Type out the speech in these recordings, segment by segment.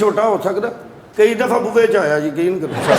ਛੋਟਾ ਹੋ ਸਕਦਾ, ਕਈ ਦਫਾ ਬੂਹੇ 'ਚ ਆਇਆ ਯਕੀਨ ਕਰੋ।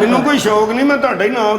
ਮੈਨੂੰ ਕੋਈ ਸ਼ੌਕ ਨਹੀਂ, ਮੈਂ ਤੁਹਾਡਾ ਹੀ ਨਾਮ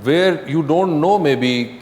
where you don't know maybe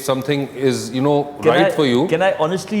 something is right for you. Can I honestly?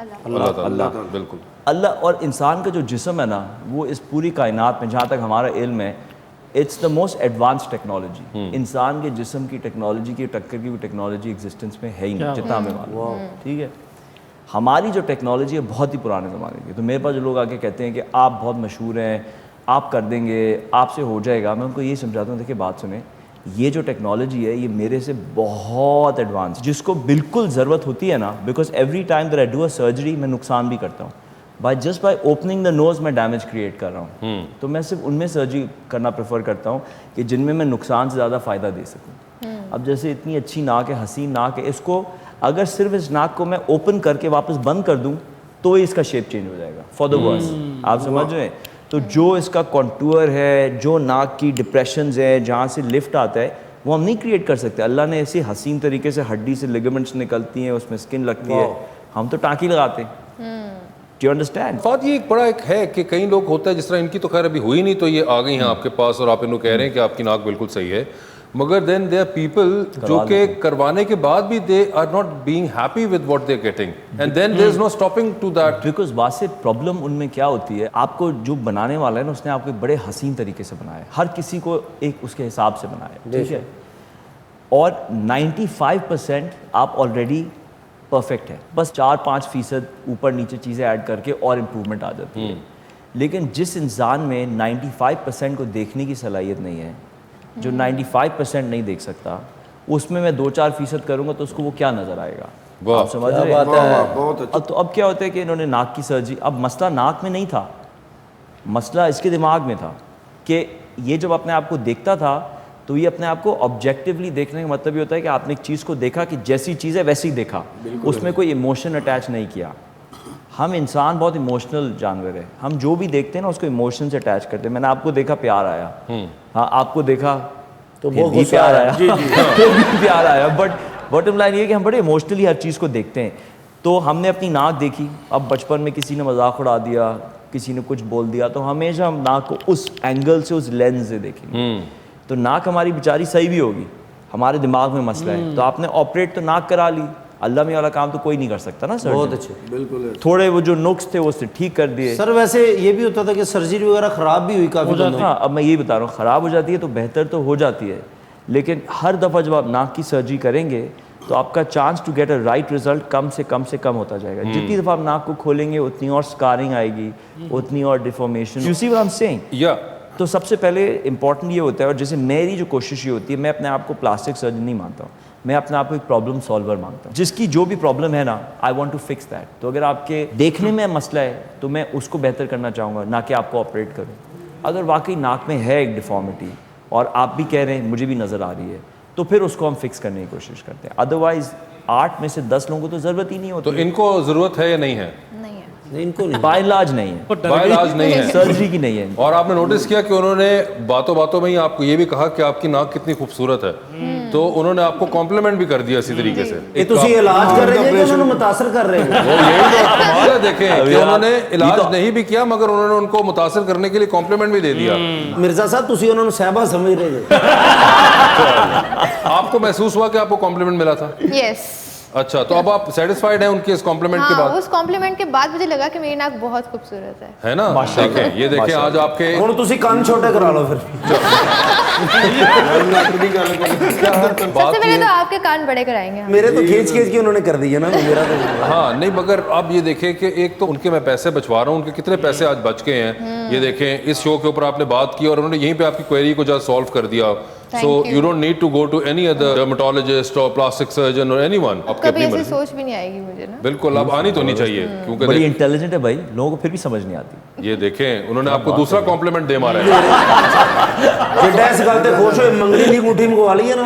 اللہ تعالیٰ بالکل. اللہ اور انسان کا جو جسم ہے نا وہ اس پوری کائنات میں جہاں تک ہمارا علم ہے it's the most advance technology. انسان کے جسم کی ٹیکنالوجی کی ٹکر کی ٹیکنالوجی ایگزسٹنس میں ہے ہی نہیں جتنا ہمیں معلوم ہے. ٹھیک ہے, ہماری جو ٹیکنالوجی ہے بہت ہی پرانے زمانے کی. تو میرے پاس جو لوگ آ کے کہتے ہیں کہ آپ بہت مشہور ہیں, آپ کر دیں گے, آپ سے ہو جائے گا, میں ان کو یہ سمجھاتا ہوں دیکھیں بات سنیں, یہ جو ٹیکنالوجی ہے یہ میرے سے بہت ایڈوانس, جس کو بالکل ضرورت ہوتی ہے نا, because every time that I do a surgery میں نقصان بھی کرتا ہوں. جسٹ بائی اوپننگ دا نوز میں ڈیمیج کریٹ کر رہا ہوں. تو میں صرف ان میں سرجری کرنا پریفر کرتا ہوں کہ جن میں نقصان سے زیادہ فائدہ دے سکوں. اب جیسے اتنی اچھی ناک ہے, حسین ناک ہے, اس کو اگر صرف اس ناک کو میں اوپن کر کے واپس بند کر دوں تو اس کا شیپ چینج ہو جائے گا فار دا ورس. آپ سمجھ رہے ہیں؟ تو جو اس کا کانٹور ہے, جو ناک کی ڈپریشنز ہے, جہاں سے لفٹ آتا ہے, وہ ہم نہیں کریٹ کر سکتے. اللہ نے ایسی حسین طریقے سے ہڈی سے لیگمنٹس نکلتی ہیں, اس میں اسکن لگتی ہے, ہم تو ٹانکی لگاتے ہیں. Do you understand? بات یہ ایک بڑا ایک ہے کہ کئی لوگ ہوتا ہے, جس طرح ان کی تو خیر ابھی ہوئی نہیں تو یہ آ گئی ہیں آپ کے پاس اور آپ ان کو کہہ رہے ہیں کہ آپ کی ناک بالکل صحیح ہے, مگر دین دے آر پیپل جو کہ کروانے کے بعد بھی they are not being happy with what they are getting, and then there is no stopping to that. Because واسط پرابلم ان میں کیا ہوتی ہے, آپ کو جو بنانے والا ہے نا اس نے آپ کو بڑے حسین طریقے سے بنایا ہے, ہر کسی کو ایک اس کے حساب سے بنایا ہے. ٹھیک ہے, اور 95% آپ آلریڈی پرفیکٹ ہے, بس 4-5% اوپر نیچے چیزیں ایڈ کر کے اور امپروومنٹ آ جاتی ہے. لیکن جس انسان میں 95% کو دیکھنے کی صلاحیت نہیں ہے, جو 95% نہیں دیکھ سکتا, اس میں 2-4% کروں گا تو اس کو وہ کیا نظر آئے گا. آپ سمجھ رہے ہیں؟ تو اب کیا ہوتا ہے کہ انہوں نے ناک کی سرجری, اب مسئلہ ناک میں نہیں تھا, مسئلہ اس کے دماغ میں تھا کہ یہ جب اپنے آپ کو دیکھتا تھا تو یہ اپنے آپ کو آبجیکٹیولی دیکھنے کا مطلب یہ ہوتا ہے کہ آپ نے ایک چیز کو دیکھا کہ جیسی چیز ہے ویسی دیکھا, اس میں کوئی ایموشن اٹیچ نہیں کیا. ہم انسان بہت ایموشنل جانور ہے, ہم جو بھی دیکھتے ہیں نا اس کو ایموشن سے اٹیچ کرتے ہیں. میں نے آپ کو دیکھا پیار آیا, ہاں آپ کو دیکھا تو بہت بھی پیار آیا, پھر بھی پیار آیا, بٹ باٹم لائن یہ ہے کہ ہم بڑے ایموشنلی ہر چیز کو دیکھتے ہیں. تو ہم نے اپنی ناک دیکھی, اب بچپن میں کسی نے مذاق اڑا دیا, کسی نے کچھ بول دیا, تو ہمیشہ ہم ناک کو اس اینگل سے, اس لینس سے دیکھیں گے. تو ناک ہماری بیچاری صحیح بھی ہوگی, ہمارے دماغ میں مسئلہ ہے, تو آپ نے آپریٹ تو ناک کرا لی, اللہ میں والا کام تو کوئی نہیں کر سکتا نا سر. بہت اچھے, بالکل. تھوڑے وہ جو نقص تھے وہ اس سے ٹھیک کر دیے. سر ویسے یہ بھی ہوتا تھا کہ سرجری وغیرہ خراب بھی ہوئی کافی. ہاں, اب میں یہی بتا رہا ہوں, خراب ہو جاتی ہے تو بہتر تو ہو جاتی ہے, لیکن ہر دفعہ جب آپ ناک کی سرجری کریں گے تو آپ کا chance to get a right result کم سے کم ہوتا جائے گا. جتنی دفعہ آپ ناک کو کھولیں گے اتنی اور اسکارنگ آئے گی, اتنی اور deformation. You see what I am seeing? یا تو سب سے پہلے امپورٹنٹ یہ ہوتا ہے, اور جیسے میری جو کوشش یہ ہوتی ہے, میں اپنے آپ کو پلاسٹک سرجن نہیں مانتا ہوں, میں اپنے آپ کو ایک پرابلم سالور مانگتا ہوں. جس کی جو بھی پرابلم ہے نا, I want to fix that. تو اگر آپ کے دیکھنے میں مسئلہ ہے تو میں اس کو بہتر کرنا چاہوں گا, نہ کہ آپ کو آپریٹ کروں. اگر واقعی ناک میں ہے ایک ڈیفارمیٹی اور آپ بھی کہہ رہے ہیں مجھے بھی نظر آ رہی ہے, تو پھر اس کو ہم فکس کرنے کی کوشش کرتے ہیں. ادروائز 8 میں سے 10 لوگوں کو تو ضرورت ہی نہیں ہوتی. تو ان کو ضرورت ہے یا نہیں ہے؟ نہیں ہے, ان کو نہیں, بائی علاج نہیں ہے, بائی علاج نہیں ہے, سرجری کی نہیں ہے. اور آپ نے نوٹس کیا کہ انہوں نے باتوں باتوں میں ہی آپ کو یہ بھی کہا کہ آپ کی ناک کتنی خوبصورت ہے, تو انہوں نے آپ کو کمپلیمنٹ بھی کر دیا اسی طریقے سے. یہ تو علاج کر رہے ہیں کہ انہوں نے متاثر کر رہے ہیں. وہ یہی تو کمال ہے, دیکھیں کہ انہوں نے علاج نہیں بھی کیا مگر انہوں نے ان کو متاثر کرنے کے لیے کمپلیمنٹ بھی دے دیا. مرزا صاحب تسی انہوں نے صحابہ سمجھ رہے تھے. آپ کو محسوس ہوا کہ آپ کو کمپلیمنٹ ملا تھا؟ یس. اچھا, تو اب آپ سیٹسفائیڈ ہیں ان کے اس کمپلیمنٹ کے بعد؟ اس کمپلیمنٹ کے بعد مجھے لگا کہ میری ناک بہت خوبصورت ہے نا. دیکھیں یہ دیکھیں آج آپ کے ہوں تسی کان چھوٹے کرا لو پھر. سب سے پہلے تو آپ کے کان بڑے کرائیں گے. میرے تو کھینچ کے انہوں نے کر دیا نا, میرا تو ہاں نہیں, مگر اب یہ دیکھیں کہ ایک تو ان کے میں پیسے بچوا رہا ہوں, ان کے کتنے پیسے آج بچ گئے ہیں. یہ دیکھیں اس شو کے اوپر آپ نے بات کی اور انہوں نے یہیں پہ آپ کی کوئری کو جا سالو کر دیا. So you don't need to go to any other dermatologist or plastic surgeon or anyone. آپ کبھی ایسی سوچ بھی نہیں آئے گی مجھے نا. بالکل, اب آنی تو نہیں چاہیے کیونکہ بڑی انٹیلیجنٹ ہے بھائی, لوگوں کو پھر بھی سمجھ نہیں آتی. یہ دیکھیں انہوں نے آپ کو دوسرا کمپلیمنٹ دے مارا ہے. جیسے گل تے خوش ہوئے منگلی دی انگوٹھی منگوا لی ہے نا.